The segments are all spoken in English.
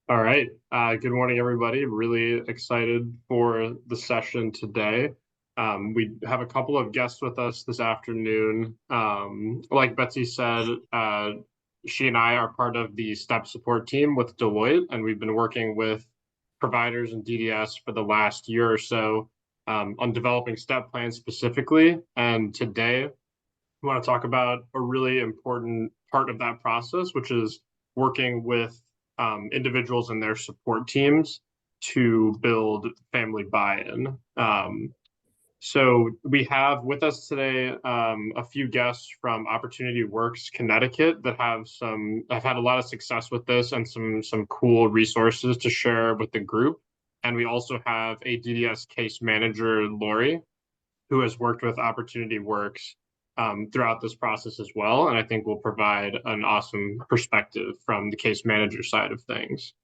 All right. Good morning, everybody. Really excited for the session today. We have a couple of guests with us this afternoon. Like Betsy said, she and I are part of the STEP support team with Deloitte, and we've been working with providers and DDS for the last year or so on developing STEP plans specifically. And today, we want to talk about a really important part of that process, which is working with individuals and their support teams to build family buy-in. So we have with us today a few guests from Opportunity Works Connecticut that have had a lot of success with this and some cool resources to share with the group. And we also have a DDS case manager, Lori, who has worked with Opportunity Works throughout this process as well, and I think will provide an awesome perspective from the case manager side of things.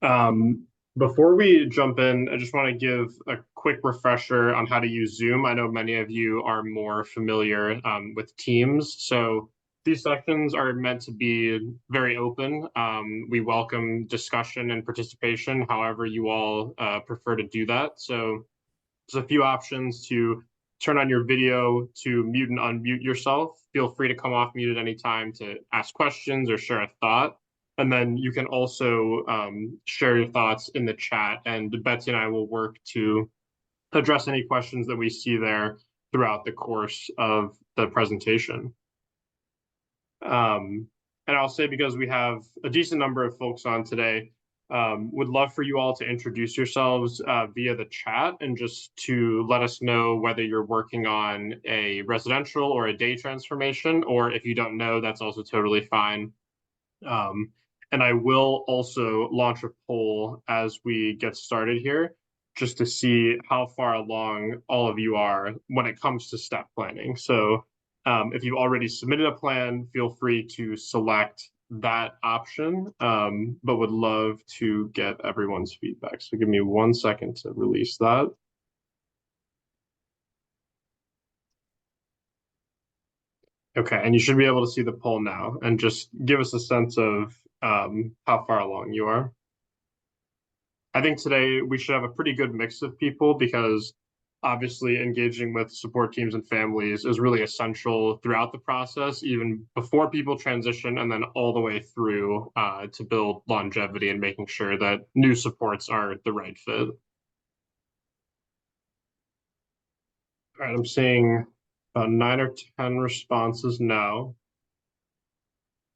Before we jump in, I just want to give a quick refresher on how to use Zoom. I know many of you are more familiar with Teams, so these sessions are meant to be very open. We welcome discussion and participation, however you all prefer to do that. So there's a few options to turn on your video, to mute and unmute yourself. Feel free to come off mute at any time to ask questions or share a thought. And then you can also share your thoughts in the chat, and Betsy and I will work to address any questions that we see there throughout the course of the presentation. And I'll say, because we have a decent number of folks on today, would love for you all to introduce yourselves via the chat and just to let us know whether you're working on a residential or a day transformation, or if you don't know, that's also totally fine. And I will also launch a poll as we get started here, just to see how far along all of you are when it comes to step planning. So if you already submitted a plan, feel free to select that option, but would love to get everyone's feedback. So give me 1 second to release that. Okay, and you should be able to see the poll now and just give us a sense of how far along you are. I think today we should have a pretty good mix of people, because obviously engaging with support teams and families is really essential throughout the process, even before people transition, and then all the way through to build longevity and making sure that new supports are the right fit. All right, I'm seeing about 9 or 10 responses now.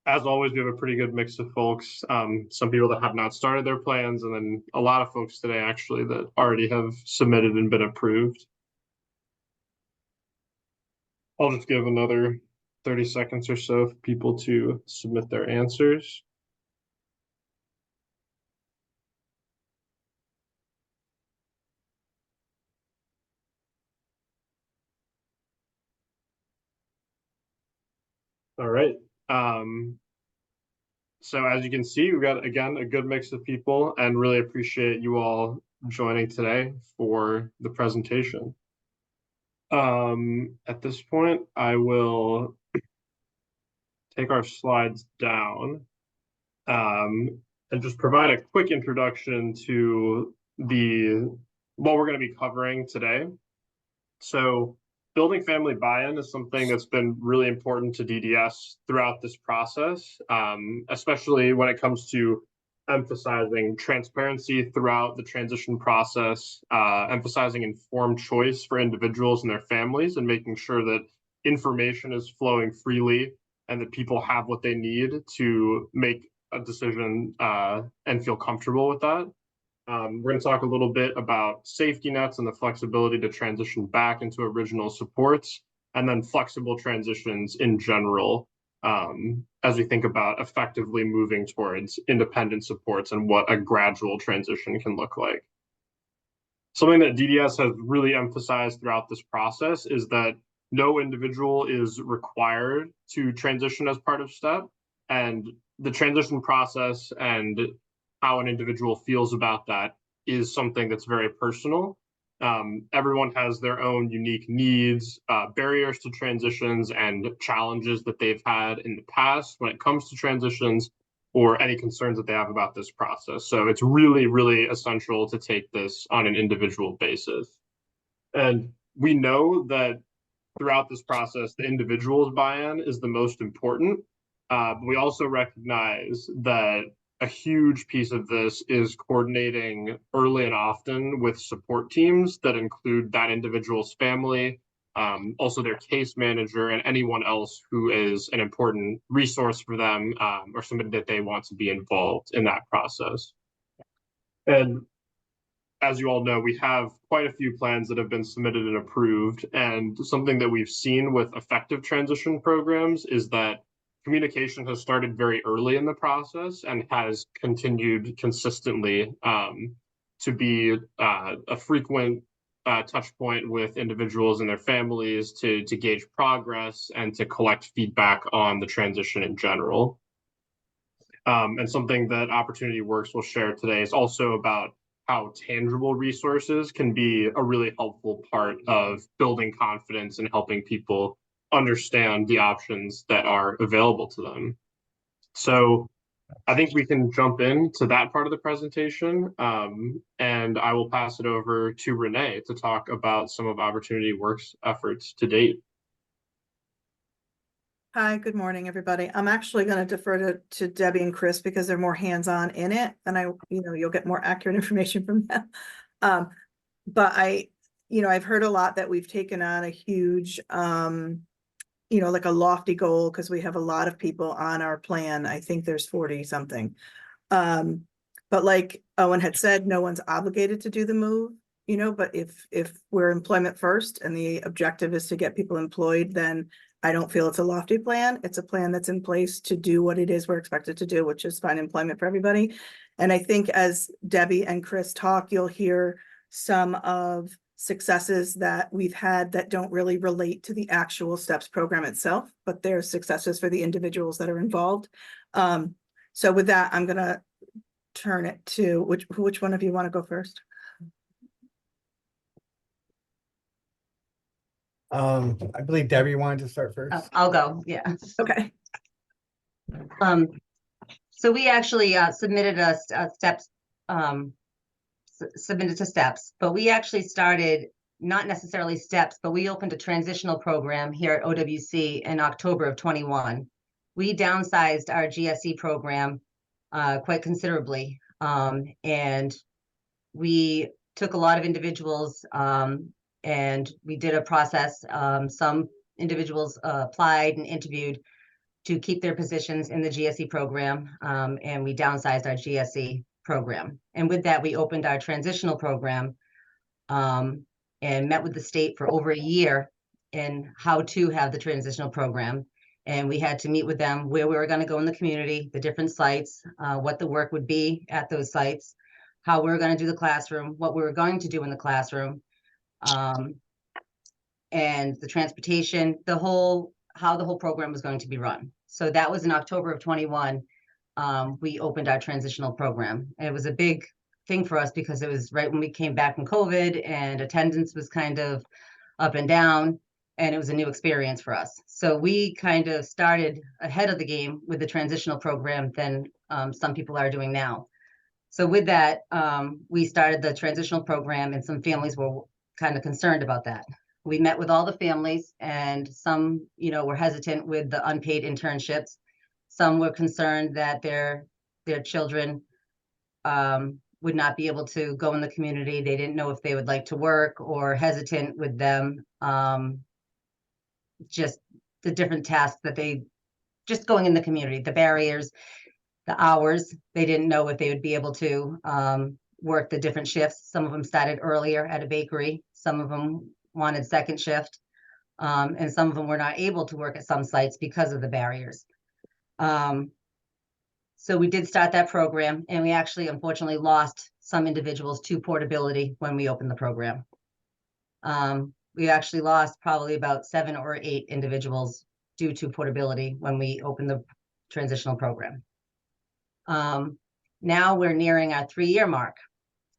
As always, we have a pretty good mix of folks. Some people that have not started their plans, and then a lot of folks today actually that already have submitted and been approved. I'll just give another 30 seconds or so for people to submit their answers. All right. So as you can see, we've got, again, a good mix of people, and really appreciate you all joining today for the presentation. At this point, I will take our slides down and just provide a quick introduction to what we're going to be covering today. So building family buy-in is something that's been really important to DDS throughout this process, especially when it comes to emphasizing transparency throughout the transition process, emphasizing informed choice for individuals and their families, and making sure that information is flowing freely and that people have what they need to make a decision and feel comfortable with that. We're going to talk a little bit about safety nets and the flexibility to transition back into original supports, and then flexible transitions in general, as we think about effectively moving towards independent supports and what a gradual transition can look like. Something that DDS has really emphasized throughout this process is that no individual is required to transition as part of STEP, and the transition process and how an individual feels about that is something that's very personal. Everyone has their own unique needs, barriers to transitions, and challenges that they've had in the past when it comes to transitions. or any concerns that they have about this process. So it's really, really essential to take this on an individual basis. And we know that throughout this process, the individual's buy-in is the most important. But we also recognize that a huge piece of this is coordinating early and often with support teams that include that individual's family, also their case manager, and anyone else who is an important resource for them, or somebody that they want to be involved in that process. And as you all know, we have quite a few plans that have been submitted and approved. And something that we've seen with effective transition programs is that communication has started very early in the process and has continued consistently to be a frequent touch point with individuals and their families to gauge progress and to collect feedback on the transition in general. And something that Opportunity Works will share today is also about how tangible resources can be a really helpful part of building confidence and helping people understand the options that are available to them. So I think we can jump into that part of the presentation, and I will pass it over to Renee to talk about some of Opportunity Works' efforts to date. Hi, good morning, everybody. I'm actually going to defer to Debbie and Chris because they're more hands-on in it, and you'll get more accurate information from them. But I've heard a lot that we've taken on a huge, like a lofty goal because we have a lot of people on our plan. I think there's 40 something. But like Owen had said, no one's obligated to do the move, but if we're employment first and the objective is to get people employed, then I don't feel it's a lofty plan. It's a plan that's in place to do what it is we're expected to do, which is find employment for everybody. And I think as Debbie and Chris talk, you'll hear some of successes that we've had that don't really relate to the actual STEPS program itself, but they're successes for the individuals that are involved. So with that, I'm going to turn it to which one of you want to go first? I believe Debbie wanted to start first. Oh, I'll go. Yeah. Okay. So we actually submitted a STEPS, submitted to STEPS, but we actually started not necessarily STEPS, but we opened a transitional program here at OWC in October of 21. We downsized our GSE program quite considerably, and we took a lot of individuals and we did a process. Some individuals applied and interviewed to keep their positions in the GSE program, and we downsized our GSE program. And with that, we opened our transitional program and met with the state for over a year in how to have the transitional program. And we had to meet with them where we were going to go in the community, the different sites, what the work would be at those sites, how we were going to do the classroom, what we were going to do in the classroom, and the transportation, how the whole program was going to be run. So that was in October of 21. We opened our transitional program. And it was a big thing for us because it was right when we came back from COVID and attendance was kind of up and down, and it was a new experience for us. So we kind of started ahead of the game with the transitional program than some people are doing now. So with that, we started the transitional program, and some families were kind of concerned about that. We met with all the families, and some, were hesitant with the unpaid internships. Some were concerned that their children would not be able to go in the community. They didn't know if they would like to work, or hesitant with them. Just the different tasks that just going in the community, the barriers, the hours, they didn't know if they would be able to work the different shifts. Some of them started earlier at a bakery. Some of them wanted second shift. And some of them were not able to work at some sites because of the barriers. So we did start that program, and we actually unfortunately lost some individuals to portability when we opened the program. We actually lost probably about 7 or 8 individuals due to portability when we opened the transitional program. Now we're nearing our 3-year mark,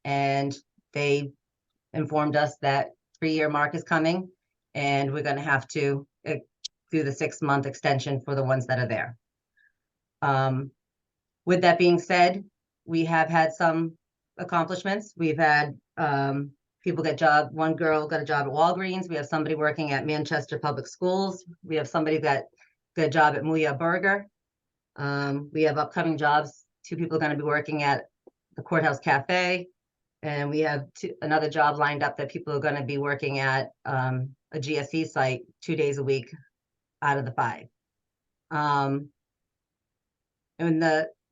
and they informed us that 3-year mark is coming, and we're going to have to do the 6-month extension for the ones that are there. With that being said, we have had some accomplishments. We've had people get one girl got a job at Walgreens. We have somebody working at Manchester Public Schools. We have somebody that got a job at Muya Burger. We have upcoming jobs. 2 people are going to be working at the Courthouse Cafe. And we have another job lined up that people are going to be working at a GSE site 2 days a week out of the 5. And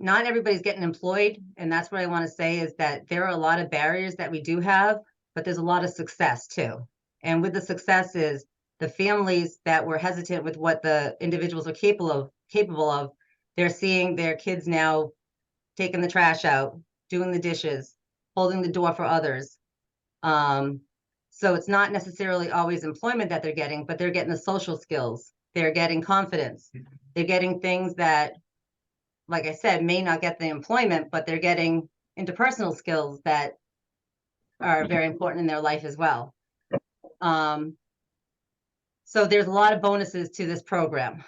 not everybody's getting employed. And that's what I want to say is that there are a lot of barriers that we do have, but there's a lot of success too. And with the success is the families that were hesitant with what the individuals are capable of, they're seeing their kids now taking the trash out, doing the dishes, holding the door for others. So it's not necessarily always employment that they're getting, but they're getting the social skills. They're getting confidence. They're getting things that, like I said, may not get the employment, but they're getting interpersonal skills that are very important in their life as well. So there's a lot of bonuses to this program,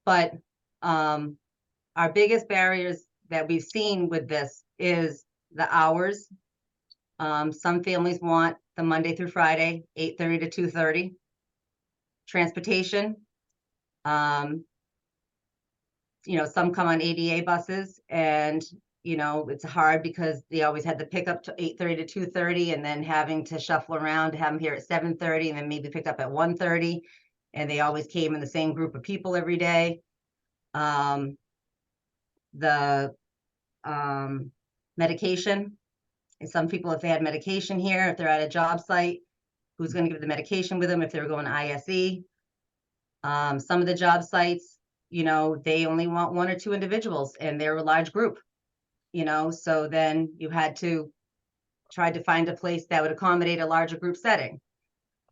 but our biggest barriers that we've seen with this is the hours. Some families want the Monday through Friday, 8:30 to 2:30. Transportation. Some come on ADA buses, and it's hard because they always had the pickup to 8:30 to 2:30, and then having to shuffle around to have them here at 7:30, and then maybe picked up at 1:30, and they always came in the same group of people every day. The medication, and some people, if they had medication here, if they're at a job site, who's going to give the medication with them if they're going to ISE? Some of the job sites, they only want 1 or 2 individuals, and they're a large group, so then you had to try to find a place that would accommodate a larger group setting.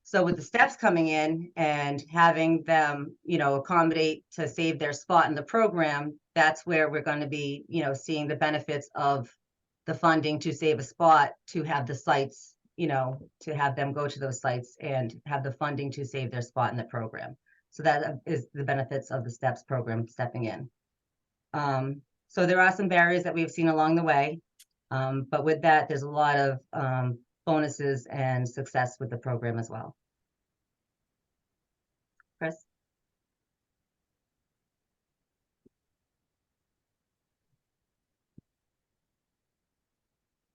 So with the steps coming in and having them, accommodate to save their spot in the program, that's where we're going to be, seeing the benefits of the funding to save a spot, to have the sites, to have them go to those sites and have the funding to save their spot in the program. So that is the benefits of the STEPS program stepping in. So there are some barriers that we've seen along the way, but with that, there's a lot of bonuses and success with the program as well. Chris?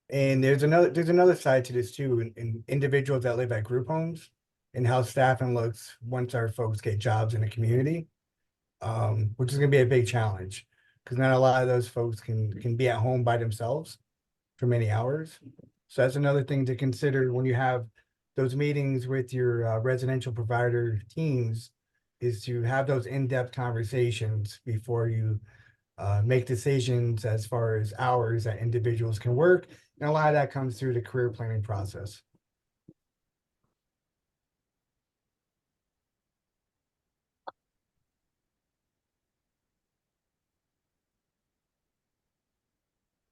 And there's another side to this too, in individuals that live at group homes and how staffing looks once our folks get jobs in the community, which is gonna be a big challenge. Because not a lot of those folks can be at home by themselves for many hours. So that's another thing to consider when you have those meetings with your residential provider teams, is to have those in-depth conversations before you make decisions as far as hours that individuals can work. And a lot of that comes through the career planning process.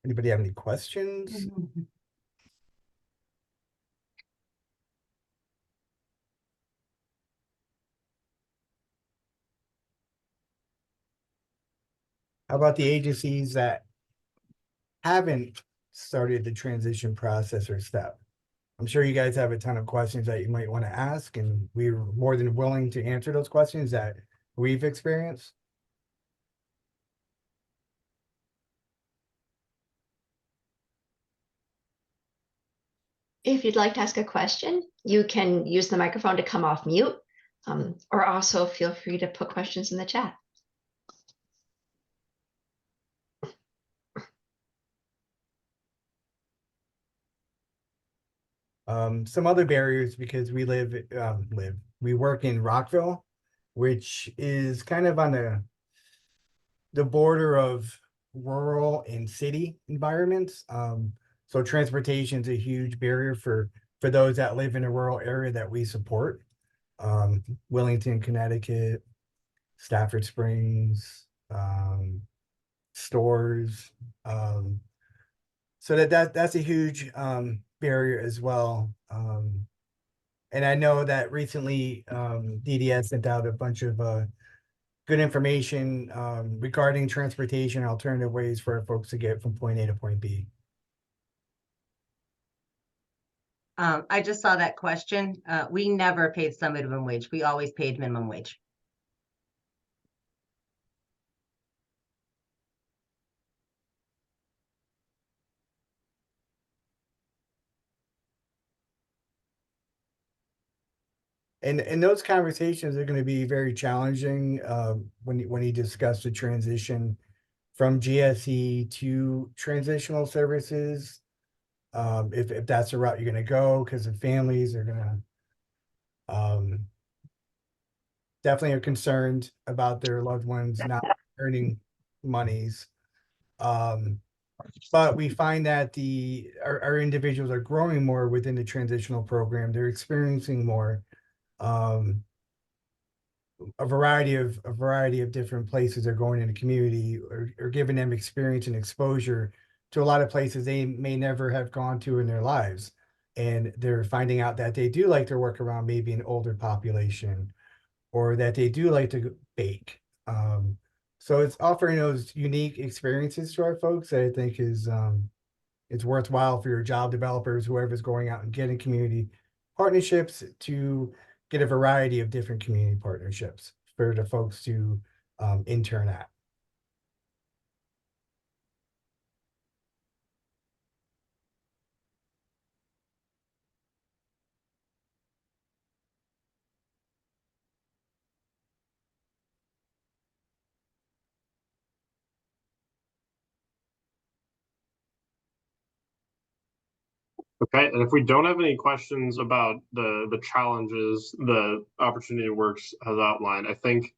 Anybody have any questions? How about the agencies that haven't started the transition process or step? I'm sure you guys have a ton of questions that you might want to ask, and we're more than willing to answer those questions that we've experienced. If you'd like to ask a question, you can use the microphone to come off mute, or also feel free to put questions in the chat. Some other barriers, because we we work in Rockville, which is kind of on the border of rural and city environments. So transportation is a huge barrier for those that live in a rural area that we support. Wellington, Connecticut, Stafford Springs, Stores. So that's a huge barrier as well. And I know that recently DDS sent out a bunch of good information regarding transportation, alternative ways for folks to get from point A to point B. I just saw that question. We never paid some minimum wage. We always paid minimum wage. And those conversations are going to be very challenging when you discuss the transition from GSE to transitional services. If that's the route you're going to go, because the families are going to definitely are concerned about their loved ones not earning monies. But we find that our individuals are growing more within the transitional program. They're experiencing more. A variety of different places they're going in the community or giving them experience and exposure to a lot of places they may never have gone to in their lives. And they're finding out that they do like to work around maybe an older population or that they do like to bake. So it's offering those unique experiences to our folks that I think is it's worthwhile for your job developers, whoever's going out and getting community partnerships, to get a variety of different community partnerships for the folks to intern at. Okay, and if we don't have any questions about the challenges the Opportunity Works has outlined, I think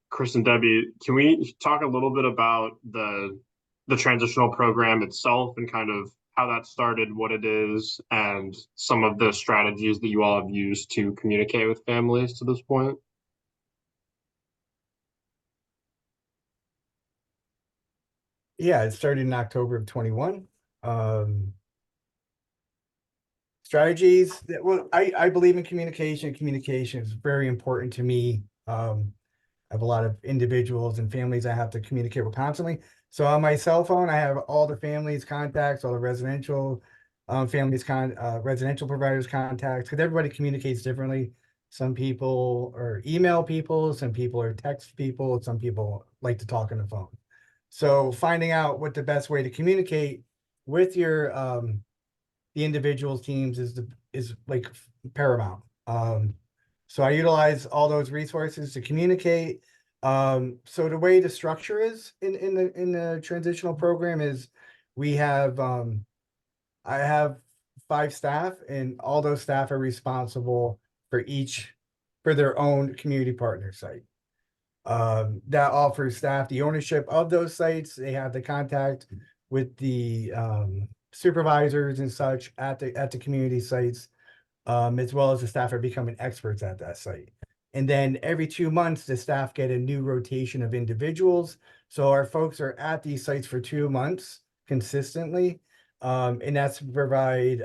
Chris and Debbie, can we talk a little bit about the transitional program itself and kind of how that started, what it is, and some of the strategies that you all have used to communicate with families to this point? Yeah, it started in October of 21. Strategies that, well, I believe in communication. Communication is very important to me. I have a lot of individuals and families I have to communicate with constantly. So on my cell phone, I have all the families contacts, all the residential residential providers contacts, because everybody communicates differently. Some people are email people, some people are text people, some people like to talk on the phone. So finding out what the best way to communicate with your the individuals teams is like paramount. So I utilize all those resources to communicate. So the way the structure is in the transitional program is we have I have 5 staff, and all those staff are responsible for their own community partner site. That offers staff the ownership of those sites. They have the contact with the supervisors and such at the community sites, as well as the staff are becoming experts at that site. And then every 2 months, the staff get a new rotation of individuals. So our folks are at these sites for 2 months consistently. And that's to provide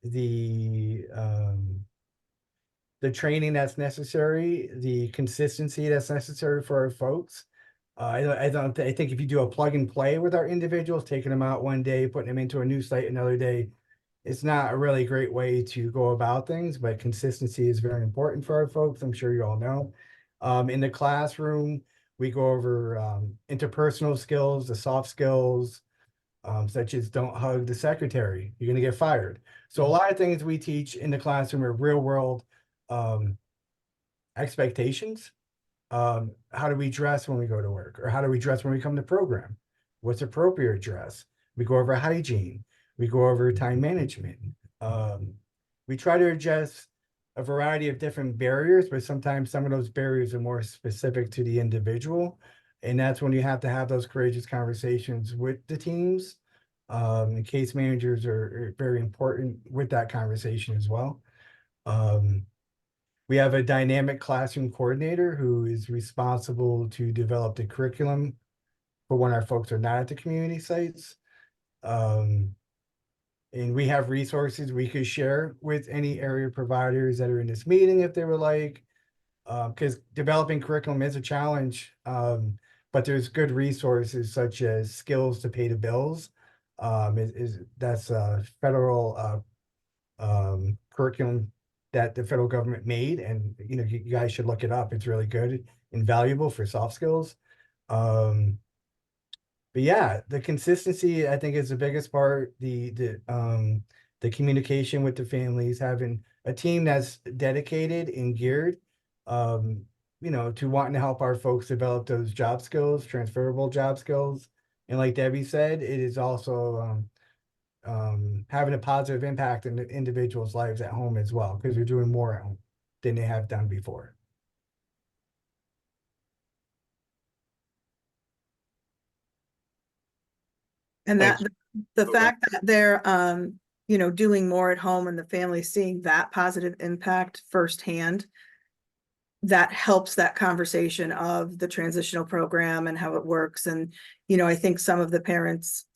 the training that's necessary, the consistency that's necessary for our folks. I think if you do a plug and play with our individuals, taking them out one day, putting them into a new site another day, it's not a really great way to go about things, but consistency is very important for our folks. I'm sure you all know. In the classroom, we go over interpersonal skills, the soft skills, such as don't hug the secretary, you're gonna get fired. So a lot of things we teach in the classroom are real world expectations. How do we dress when we go to work, or how do we dress when we come to program? What's appropriate dress? We go over hygiene. We go over time management. We try to address a variety of different barriers, but sometimes some of those barriers are more specific to the individual. And that's when you have to have those courageous conversations with the teams. And case managers are very important with that conversation as well. We have a dynamic classroom coordinator who is responsible to develop the curriculum for when our folks are not at the community sites. And we have resources we could share with any area providers that are in this meeting if they were like. Because developing curriculum is a challenge, but there's good resources such as Skills to Pay the Bills. That's a federal curriculum that the federal government made, and you guys should look it up. It's really good and valuable for soft skills. But yeah, the consistency I think is the biggest part. The communication with the families, having a team that's dedicated and geared, to wanting to help our folks develop those job skills, transferable job skills. And like Debbie said, it is also having a positive impact in the individuals' lives at home as well, because they're doing more at home than they have done before. And that, Thanks. the Okay. fact that they're, doing more at home and the family seeing that positive impact firsthand, that helps that conversation of the transitional program and how it works. And, I think some of the parents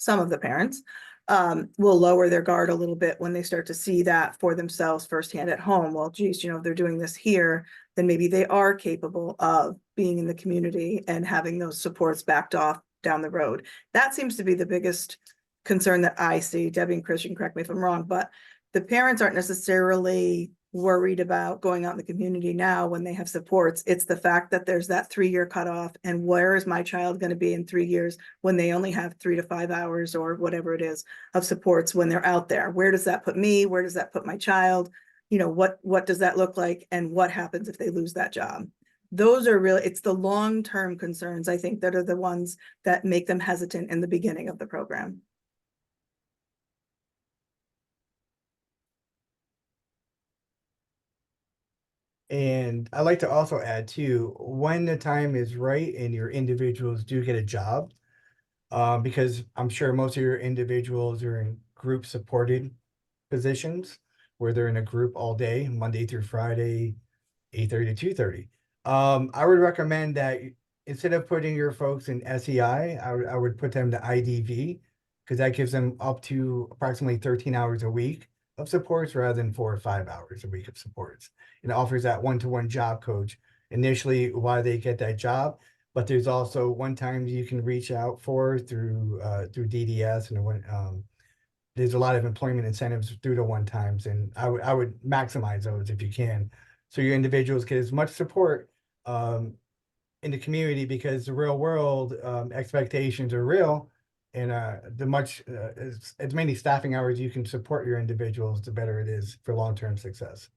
will lower their guard a little bit when they start to see that for themselves firsthand at home. Well, geez, if they're doing this here, then maybe they are capable of being in the community and having those supports backed off down the road. That seems to be the biggest concern that I see. Debbie and Christian, correct me if I'm wrong, but the parents aren't necessarily worried about going out in the community now when they have supports. It's the fact that there's that 3-year cutoff, and where is my child going to be in 3 years when they only have 3 to 5 hours or whatever it is of supports when they're out there? Where does that put me? Where does that put my child? What does that look like? And what happens if they lose that job? Those are really, it's the long-term concerns, I think, that are the ones that make them hesitant in the beginning of the program. And I like to also add too, when the time is right and your individuals do get a job, because I'm sure most of your individuals are in group supported positions where they're in a group all day, Monday through Friday, 8:30 to 2:30. I would recommend that instead of putting your folks in SEI, I would put them to IDV, because that gives them up to approximately 13 hours a week of supports rather than 4 or 5 hours a week of supports. And it offers that one-to-one job coach initially while they get that job. But there's also one time you can reach out for through DDS, and there's a lot of employment incentives through the one times, and I would maximize those if you can, so your individuals get as much support in the community, because the real world expectations are real, and as many staffing hours you can support your individuals, the better it is for long-term success.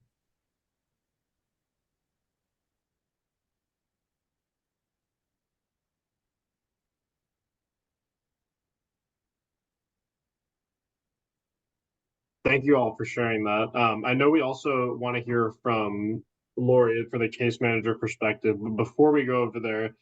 Thank you all for sharing that. I know we also want to hear from Lori for the case manager perspective. But before we go over there,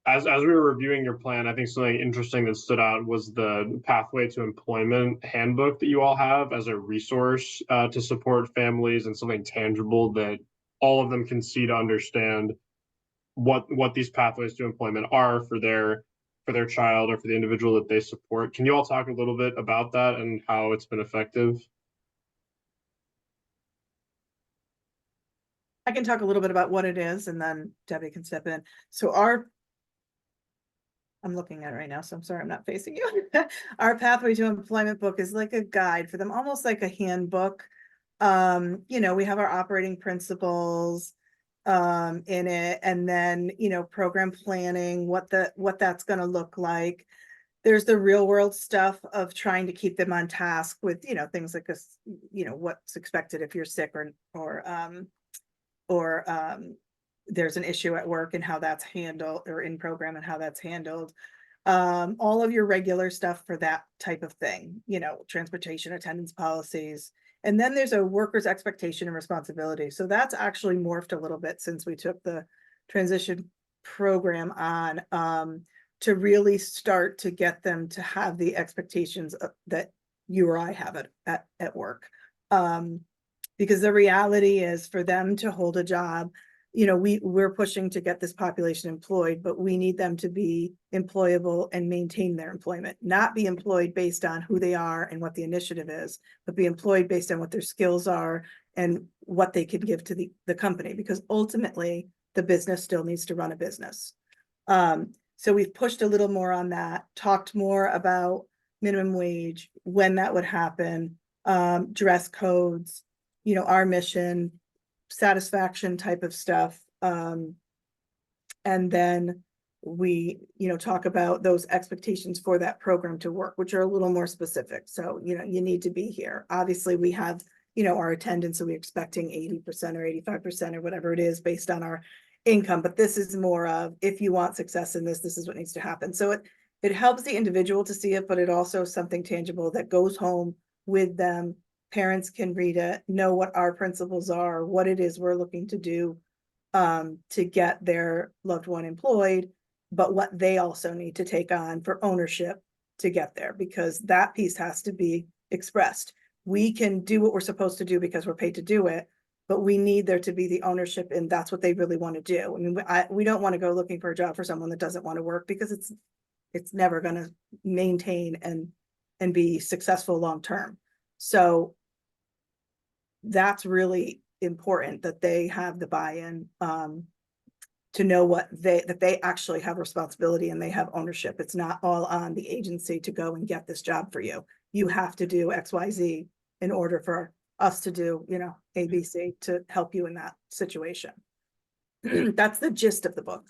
as we were reviewing your plan, I think something interesting that stood out was the Pathway to Employment handbook that you all have as a resource to support families, and something tangible that all of them can see to understand what these pathways to employment are for their child or for the individual that they support. Can you all talk a little bit about that and how it's been effective? I can talk a little bit about what it is, and then Debbie can step in. So I'm looking at it right now, so I'm sorry I'm not facing you. Our Pathway to Employment book is like a guide for them, almost like a handbook. We have our operating principles in it, and then program planning, what that's going to look like. There's the real world stuff of trying to keep them on task with things like this, what's expected if you're sick or there's an issue at work and how that's handled, or in program and how that's handled. All of your regular stuff for that type of thing, transportation attendance policies. And then there's a worker's expectation and responsibility. So that's actually morphed a little bit since we took the transition program on, to really start to get them to have the expectations that you or I have at work. Because the reality is, for them to hold a job, we're pushing to get this population employed, but we need them to be employable and maintain their employment, not be employed based on who they are and what the initiative is, but be employed based on what their skills are and what they can give to the company, because ultimately the business still needs to run a business. So we've pushed a little more on that, talked more about minimum wage, when that would happen, dress codes, you know, our mission, satisfaction type of stuff. And then we, you know, talk about those expectations for that program to work, which are a little more specific. So, you know, you need to be here. Obviously, we have, you know, our attendance, so we're expecting 80% or 85% or whatever it is based on our income. But this is more of, if you want success in this, this is what needs to happen. So it helps the individual to see it, but it also is something tangible that goes home with them. Parents can read it, know what our principles are, what it is we're looking to do to get their loved one employed, but what they also need to take on for ownership to get there, because that piece has to be expressed. We can do what we're supposed to do because we're paid to do it, but we need there to be the ownership, and that's what they really want to do. I mean, we don't want to go looking for a job for someone that doesn't want to work, because it's never going to maintain and be successful long term. So that's really important, that they have the buy-in to know that they actually have responsibility and they have ownership. It's not all on the agency to go and get this job for you. You have to do XYZ in order for us to do, you know, ABC to help you in that situation. That's the gist of the book.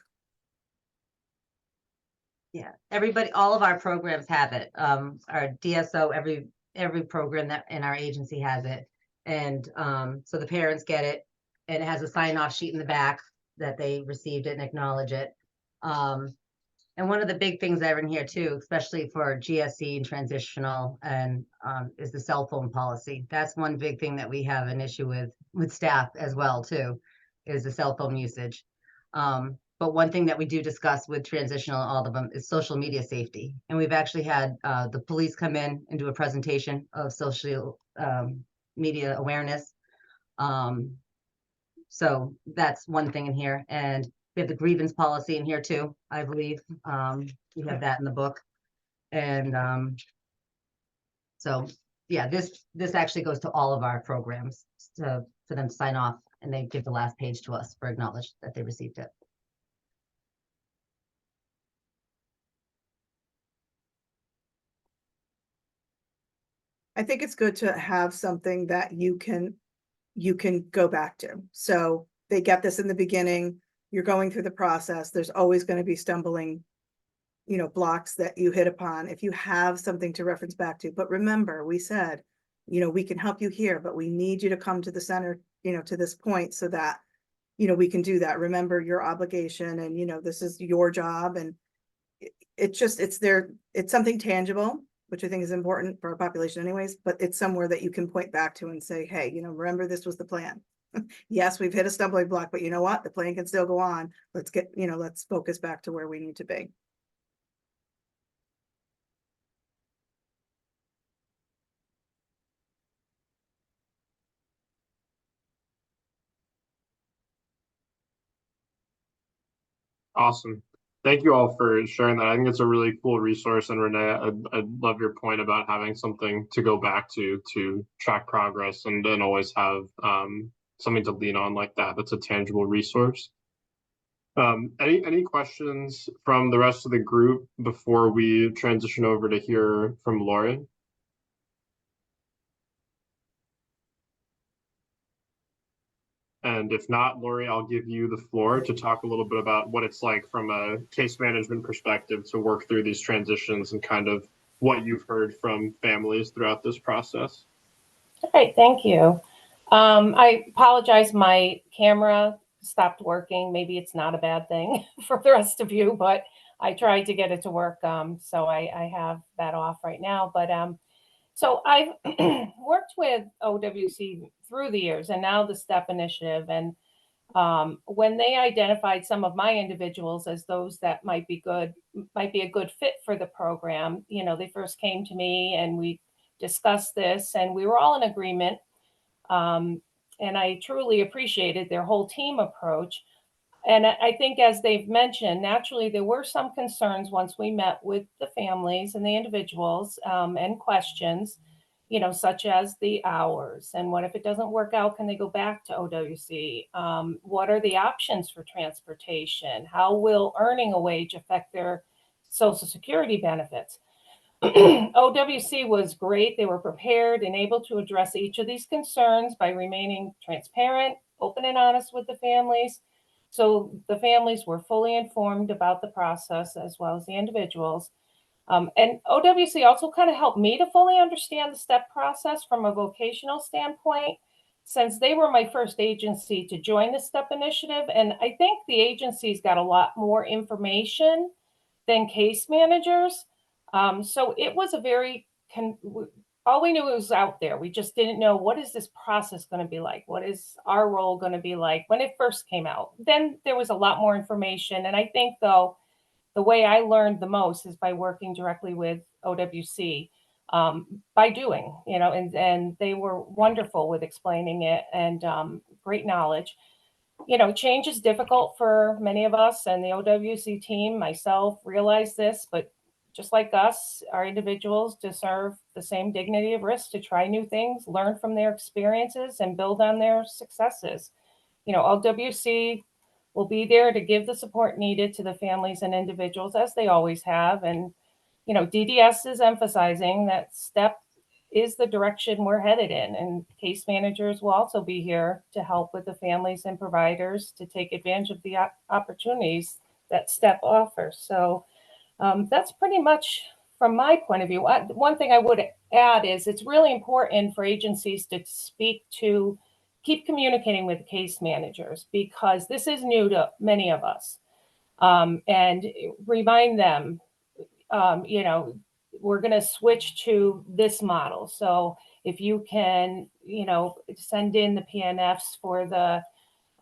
Yeah, everybody, all of our programs have it. Our DSO, every program that in our agency has it. And so the parents get it, and it has a sign-off sheet in the back that they received it and acknowledge it. And one of the big things that are in here too, especially for GSE and transitional, and is the cell phone policy. That's one big thing that we have an issue with staff as well too, is the cell phone usage. But one thing that we do discuss with transitional, all of them, is social media safety. And we've actually had the police come in and do a presentation of social media awareness. So that's one thing in here. And we have the grievance policy in here too, I believe. We have that in the book. And so, yeah, this actually goes to all of our programs for them to sign off, and they give the last page to us for acknowledge that they received it. I think it's good to have something that you can go back to. So they get this in the beginning, you're going through the process, there's always going to be stumbling, you know, blocks that you hit upon. If you have something to reference back to, but remember, we said, you know, we can help you here, but we need you to come to the center, you know, to this point, so that, you know, we can do that. Remember your obligation, and, you know, this is your job. And it's something tangible, which I think is important for our population anyways, but it's somewhere that you can point back to and say, hey, you know, remember, this was the plan. Yes, we've hit a stumbling block, but you know what? The plan can still go on. Let's focus back to where we need to be. Awesome. Thank you all for sharing that. I think it's a really cool resource. And Renee, I love your point about having something to go back to track progress, and then always have something to lean on like that. That's a tangible resource. Any questions from the rest of the group before we transition over to hear from Lori? And if not, Lori, I'll give you the floor to talk a little bit about what it's like from a case management perspective to work through these transitions, and kind of what you've heard from families throughout this process. Okay, thank you. I apologize, my camera stopped working. Maybe it's not a bad thing for the rest of you, but I tried to get it to work. So I have that off right now. But so I've worked with OWC through the years, and now the STEP initiative. And when they identified some of my individuals as those that might be a good fit for the program, you know, they first came to me and we discussed this, and we were all in agreement. And I truly appreciated their whole team approach. And I think, as they've mentioned, naturally, there were some concerns once we met with the families and the individuals, and questions. such as the hours, and what if it doesn't work out? Can they go back to OWC? What are the options for transportation? How will earning a wage affect their Social Security benefits? OWC was great. They were prepared and able to address each of these concerns by remaining transparent, open and honest with the families. So the families were fully informed about the process as well as the individuals. And OWC also kind of helped me to fully understand the STEP process from a vocational standpoint, since they were my first agency to join the STEP initiative. And I think the agency's got a lot more information than case managers. So it was a very, all we knew was out there. We just didn't know, what is this process going to be like? What is our role going to be like when it first came out? Then there was a lot more information. And I think, though, the way I learned the most is by working directly with OWC, by doing, and they were wonderful with explaining it, and great knowledge. Change is difficult for many of us, and the OWC team, myself, realized this, but just like us, our individuals deserve the same dignity of risk to try new things, learn from their experiences, and build on their successes. OWC will be there to give the support needed to the families and individuals, as they always have. And, DDS is emphasizing that STEP is the direction we're headed in. And case managers will also be here to help with the families and providers to take advantage of the opportunities that STEP offers. So that's pretty much from my point of view. One thing I would add is it's really important for agencies to keep communicating with case managers, because this is new to many of us. And remind them, we're going to switch to this model. So if you can, send in the PNFs for the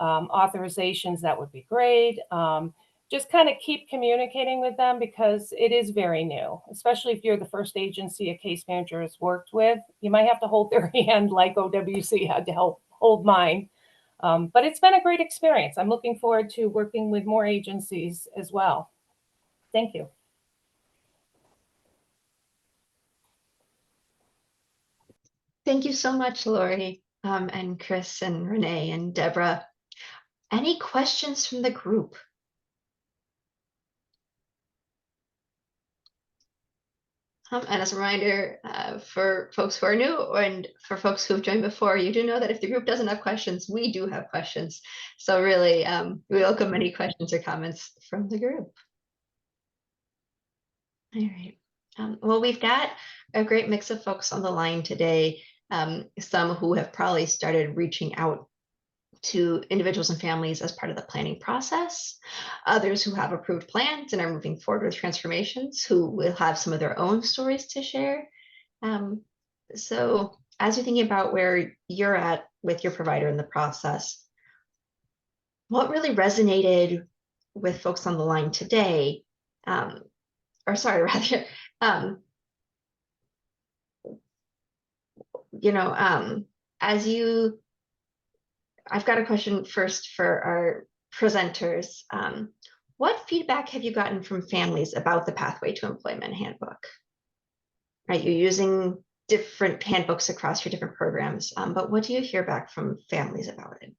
authorizations, that would be great. Just kind of keep communicating with them, because it is very new, especially if you're the first agency a case manager has worked with. You might have to hold their hand like OWC had to help hold mine. But it's been a great experience. I'm looking forward to working with more agencies as well. Thank you. Thank you so much, Lori, and Chris and Renee and Deborah. Any questions from the group? And as a reminder, for folks who are new and for folks who have joined before, you do know that if the group doesn't have questions, we do have questions. So really, we welcome any questions or comments from the group. All right. Well, we've got a great mix of folks on the line today. Some who have probably started reaching out to individuals and families as part of the planning process, others who have approved plans and are moving forward with transformations, who will have some of their own stories to share. So as you're thinking about where you're at with your provider in the process, what really resonated with folks on the line today, I've got a question first for our presenters. What feedback have you gotten from families about the Pathway to Employment handbook? Right, you're using different handbooks across your different programs, but what do you hear back from families about it?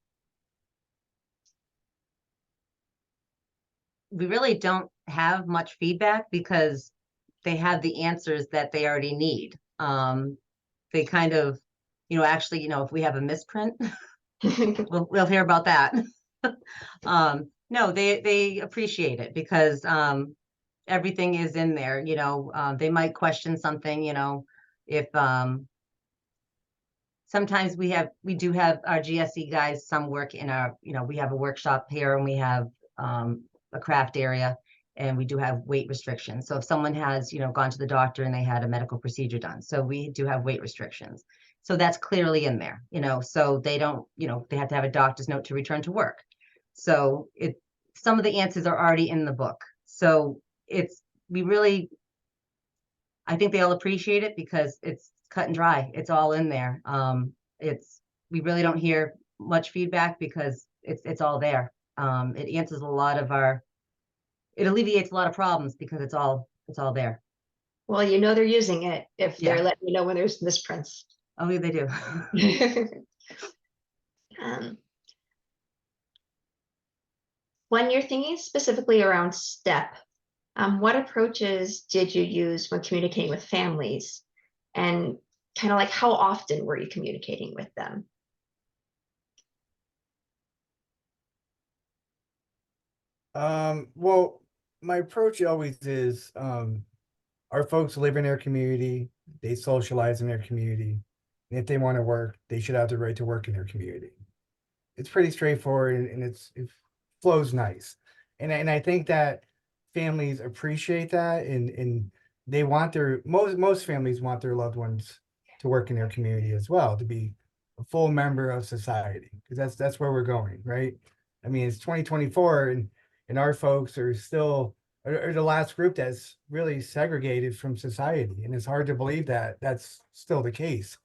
We really don't have much feedback, because they have the answers that they already need. They kind of, actually, if we have a misprint, we'll hear about that. No, they appreciate it, because everything is in there. They might question something, if sometimes we do have our GSE guys, some work in our, we have a workshop here, and we have a craft area, and we do have weight restrictions. So if someone has, gone to the doctor and they had a medical procedure done, so we do have weight restrictions. So that's clearly in there, so they don't, they have to have a doctor's note to return to work. So some of the answers are already in the book. So I think they'll appreciate it, because it's cut and dry. It's all in there. We really don't hear much feedback, because it's all there. It answers it alleviates a lot of problems, because it's all there. Well, you know they're using it if they're Yeah. letting you know when there's misprints. Oh, yeah, they do. Um, when you're thinking specifically around STEP, what approaches did you use when communicating with families? And kind of like how often were you communicating with them? Well, my approach always is, our folks live in their community, they socialize in their community. And if they want to work, they should have the right to work in their community. It's pretty straightforward and it flows nice. And I think that families appreciate that and they want their most families want their loved ones to work in their community as well, to be a full member of society, because that's where we're going, right? I mean, it's 2024 and our folks are still are the last group that's really segregated from society. And it's hard to believe that that's still the case.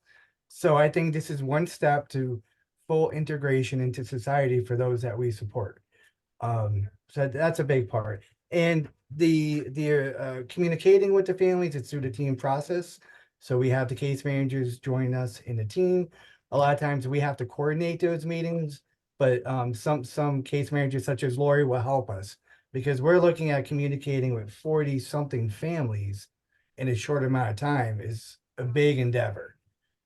So I think this is one step to full integration into society for those that we support. So that's a big part. And the communicating with the families, it's through the team process. So we have the case managers join us in the team. A lot of times we have to coordinate those meetings, but some case managers such as Lori will help us because we're looking at communicating with 40 something families in a short amount of time is a big endeavor.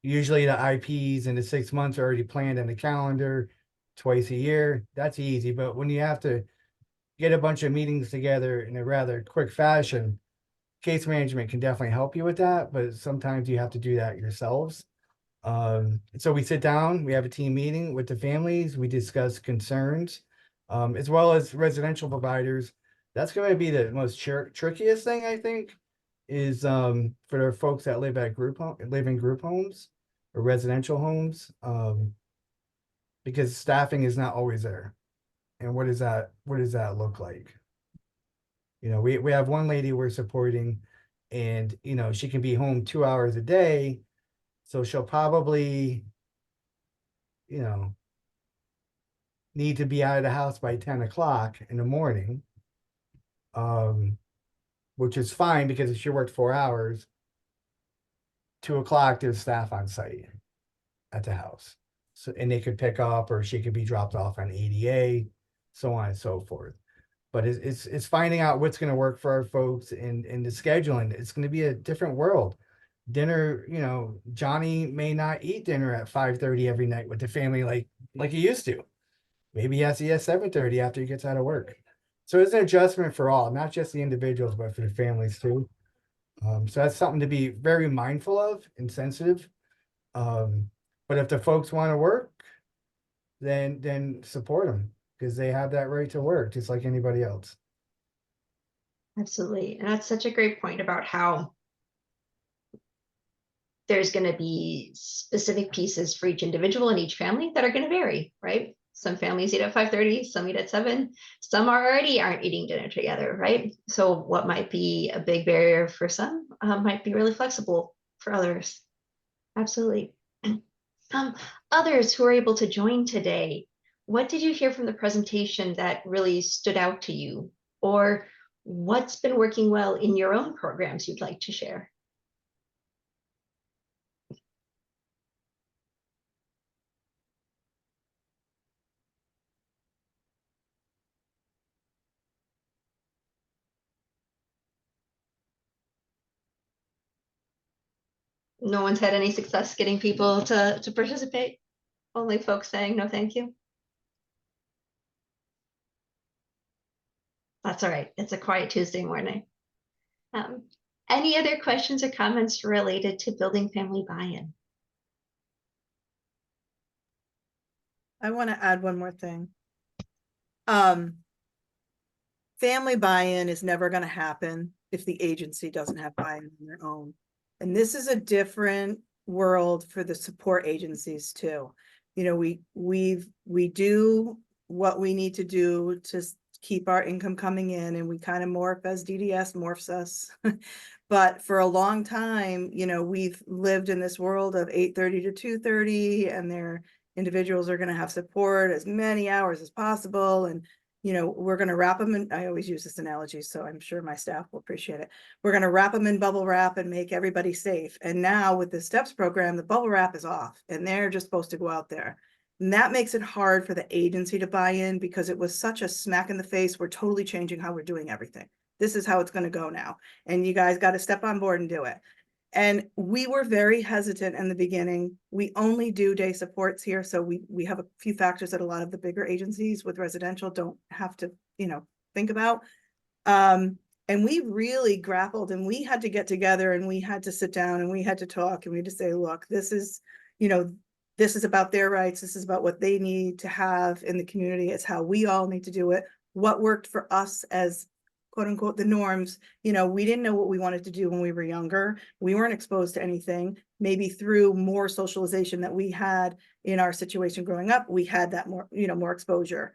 Usually the IPs in the 6 months are already planned in the calendar twice a year. That's easy. But when you have to get a bunch of meetings together in a rather quick fashion, case management can definitely help you with that. But sometimes you have to do that yourselves. So we sit down, we have a team meeting with the families, we discuss concerns, as well as residential providers. That's going to be the most trickiest thing, I think, is for the folks that live in group homes or residential homes, because staffing is not always there. And what does that look like? You know, we have one lady we're supporting, and you know, she can be home 2 hours a day, so she'll probably, you know, need to be out of the house by 10 o'clock in the morning. Which is fine because if she worked 4 hours, 2 o'clock there's staff on site at the house. So and they could pick up or she could be dropped off on ADA, so on and so forth. But it's finding out what's going to work for our folks and the scheduling. It's going to be a different world. Dinner, you know, Johnny may not eat dinner at 5:30 every night with the family like he used to. Maybe he has to eat at 7:30 after he gets out of work. So it's an adjustment for all, not just the individuals, but for the families too. So that's something to be very mindful of and sensitive. But if the folks want to work, then support them because they have that right to work just like anybody else. Absolutely. And that's such a great point about how there's going to be specific pieces for each individual and each family that are going to vary, right? Some families eat at 5:30, some eat at 7, some already aren't eating dinner together, right? So what might be a big barrier for some might be really flexible for others. Absolutely. Others who are able to join today, what did you hear from the presentation that really stood out to you? Or what's been working well in your own programs you'd like to share? No one's had any success getting people to participate? Only folks saying no thank you? That's all right. It's a quiet Tuesday morning. Any other questions or comments related to building family buy-in? I want to add one more thing. Family buy-in is never going to happen if the agency doesn't have buy-in on their own. And this is a different world for the support agencies too. You know, we do what we need to do to keep our income coming in, and we kind of morph as DDS morphs us. But for a long time, you know, we've lived in this world of 8:30 to 2:30, and their individuals are going to have support as many hours as possible. And you know, we're gonna wrap them in, I always use this analogy, so I'm sure my staff will appreciate it. We're gonna wrap them in bubble wrap and make everybody safe. And now with the STEPS program, the bubble wrap is off and they're just supposed to go out there. And that makes it hard for the agency to buy in because it was such a smack in the face. We're totally changing how we're doing everything. This is how it's gonna go now. And you guys got to step on board and do it. And we were very hesitant in the beginning. We only do day supports here, so we have a few factors that a lot of the bigger agencies with residential don't have to, you know, think about. And we really grappled and we had to get together and we had to sit down and we had to talk and we had to say, look, this is, you know, this is about their rights. This is about what they need to have in the community. It's how we all need to do it. What worked for us as quote unquote, the norms, you know, we didn't know what we wanted to do when we were younger. We weren't exposed to anything. Maybe through more socialization that we had in our situation growing up, we had that more, you know, more exposure.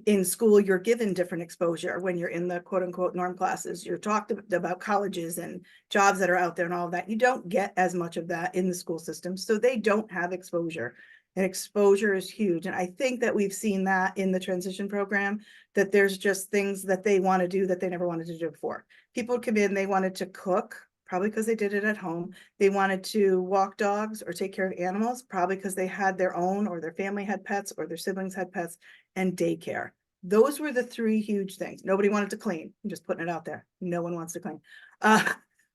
In school, you're given different exposure when you're in the quote unquote norm classes. You're talked about colleges and jobs that are out there and all of that. You don't get as much of that in the school system. So they don't have exposure. And exposure is huge. And I think that we've seen that in the transition program, that there's just things that they want to do that they never wanted to do before. People come in, they wanted to cook, probably because they did it at home. They wanted to walk dogs or take care of animals, probably because they had their own or their family had pets or their siblings had pets, and daycare. Those were the three huge things. Nobody wanted to clean. I'm just putting it out there. No one wants to clean.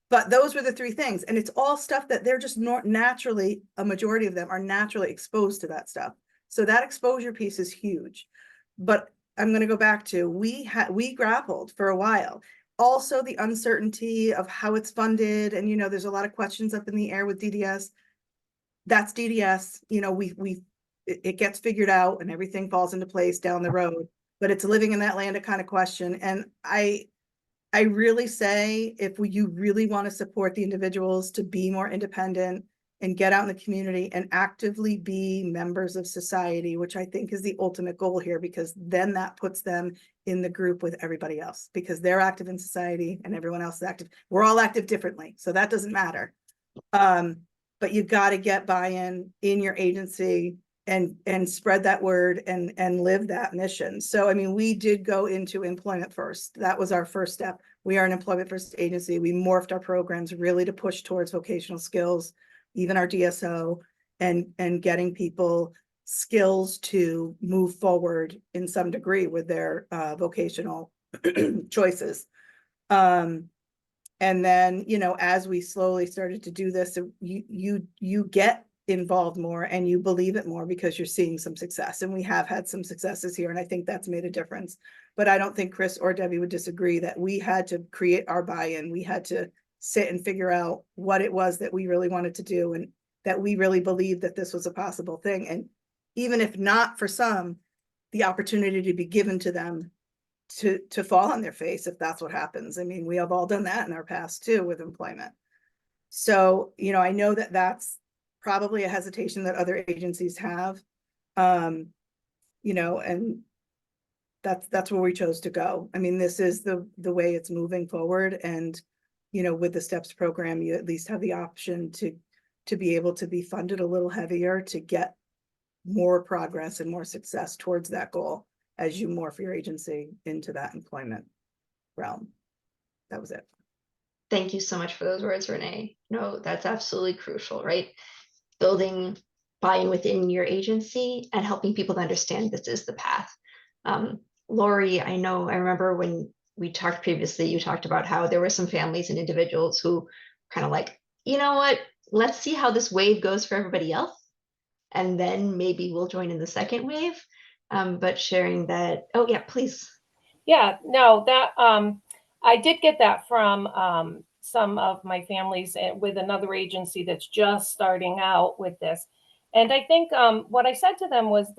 But those were the three things. And it's all stuff that they're just not naturally, a majority of them are naturally exposed to that stuff. So that exposure piece is huge. But I'm going to go back to, we grappled for a while. Also the uncertainty of how it's funded. And, you know, there's a lot of questions up in the air with DDS. That's DDS, you know, it gets figured out and everything falls into place down the road, but it's living in that land of kind of question. And I really say, if you really want to support the individuals to be more independent and get out in the community and actively be members of society, which I think is the ultimate goal here, because then that puts them in the group with everybody else, because they're active in society and everyone else is active. We're all active differently, so that doesn't matter. But you got to get buy-in in your agency and spread that word and live that mission. So, I mean, we did go into employment first. That was our first step. We are an employment first agency. We morphed our programs really to push towards vocational skills, even our DSO, and getting people skills to move forward in some degree with their vocational choices. And then, you know, as we slowly started to do this, you get involved more and you believe it more because you're seeing some success. And we have had some successes here, and I think that's made a difference. But I don't think Chris or Debbie would disagree that we had to create our buy-in. We had to sit and figure out what it was that we really wanted to do, and that we really believed that this was a possible thing. And even if not for some, the opportunity to be given to them to fall on their face if that's what happens. I mean, we have all done that in our past too with employment. So, you know, I know that that's probably a hesitation that other agencies have, you know, and that's where we chose to go. I mean, this is the way it's moving forward. And, you know, with the STEPS program, you at least have the option to be able to be funded a little heavier to get more progress and more success towards that goal as you morph your agency into that employment realm. That was it. Thank you so much for those words, Renee. No, that's absolutely crucial, right? Building buy-in within your agency and helping people to understand this is the path. Lori, I remember when we talked previously, you talked about how there were some families and individuals who kind of like, you know what, let's see how this wave goes for everybody else. And then maybe we'll join in the second wave. But sharing that, oh yeah, please. Yeah, no, that I did get that from some of my families with another agency that's just starting out with this. And I think what I said to them was,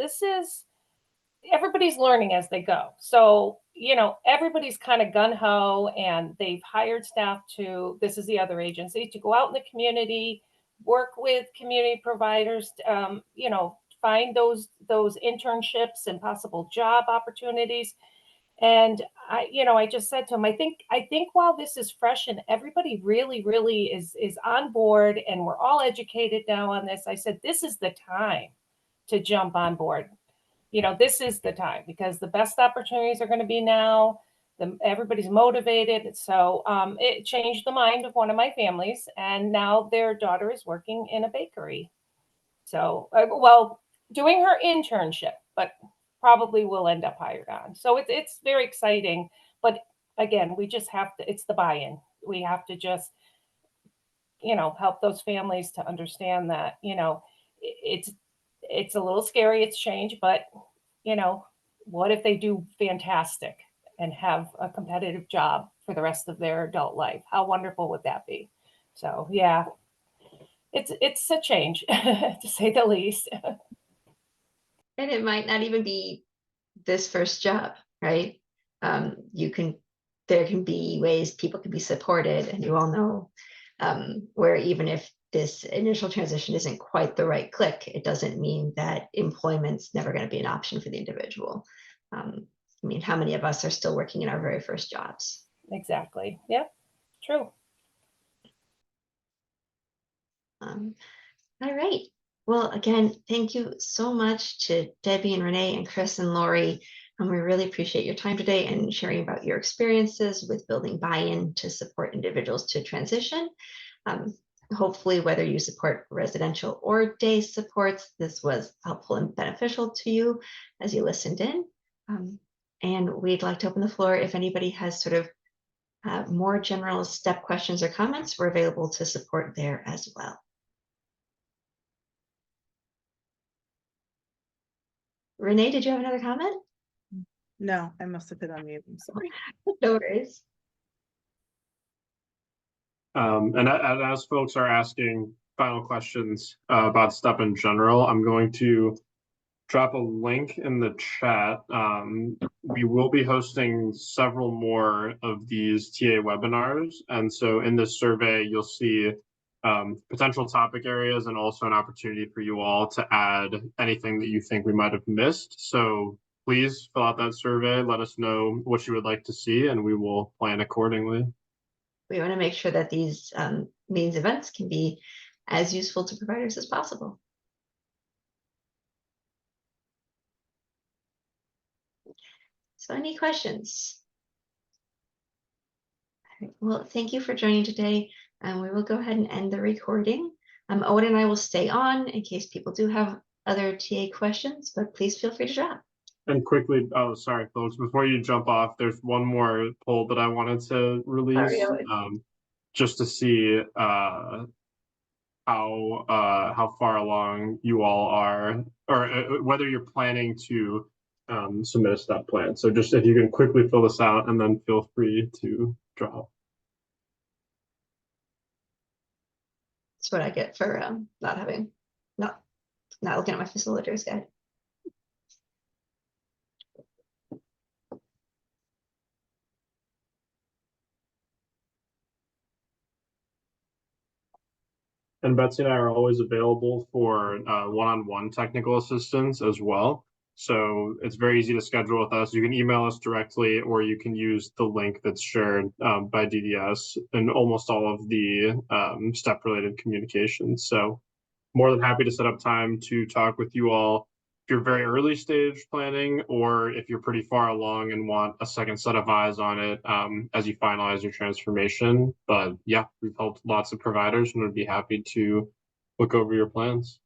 everybody's learning as they go. So, you know, everybody's kind of gun-ho, and they've hired staff this is the other agency, to go out in the community, work with community providers, you know, find those internships and possible job opportunities. And I just said to him, I think while this is fresh and everybody really, really is on board and we're all educated now on this, I said, this is the time to jump on board. this is the time because the best opportunities are going to be now. Everybody's motivated. So it changed the mind of one of my families, and now their daughter is working in a bakery. So, well, doing her internship, but probably will end up hired on. So it's very exciting. But again, we just have to, it's the buy-in. We have to just, help those families to understand that, it's a little scary, it's change, but what if they do fantastic and have a competitive job for the rest of their adult life? How wonderful would that be? So yeah, it's a change to say the least. And it might not even be this first job, right? There can be ways people can be supported, and you all know where even if this initial transition isn't quite the right click, it doesn't mean that employment's never going to be an option for the individual. How many of us are still working in our very first jobs? Exactly. Yeah, true. All right. Well, again, thank you so much to Debbie and Renee and Chris and Lori. We really appreciate your time today and sharing about your experiences with building buy-in to support individuals to transition. Hopefully, whether you support residential or day supports, this was helpful and beneficial to you as you listened in. And we'd like to open the floor if anybody has sort of more general step questions or comments. We're available to support there as well. Renee, did you have another comment? No, I must have been on mute. I'm sorry. No worries. And as folks are asking final questions about STEP in general, I'm going to drop a link in the chat. We will be hosting several more of these TA webinars. And so in this survey, you'll see potential topic areas and also an opportunity for you all to add anything that you think we might have missed. So please fill out that survey, let us know what you would like to see, and we will plan accordingly. We want to make sure that these meetings events can be as useful to providers as possible. So any questions? All right, well, thank you for joining today, and we will go ahead and end the recording. Owen and I will stay on in case people do have other TA questions, but please feel free to drop. And quickly, oh, sorry, folks, before you jump off, there's one more poll that I wanted to release, just to see how far along you all are, or whether you're planning to submit a step plan. So just if you can quickly fill this out and then feel free to drop. That's what I get for not looking at my facilitator's guide. And Betsy and I are always available for one-on-one technical assistance as well. So it's very easy to schedule with us. You can email us directly, or you can use the link that's shared by DDS in almost all of the step-related communications. So more than happy to set up time to talk with you all if you're very early stage planning, or if you're pretty far along and want a second set of eyes on it as you finalize your transformation. But yeah, we've helped lots of providers and would be happy to look over your plans.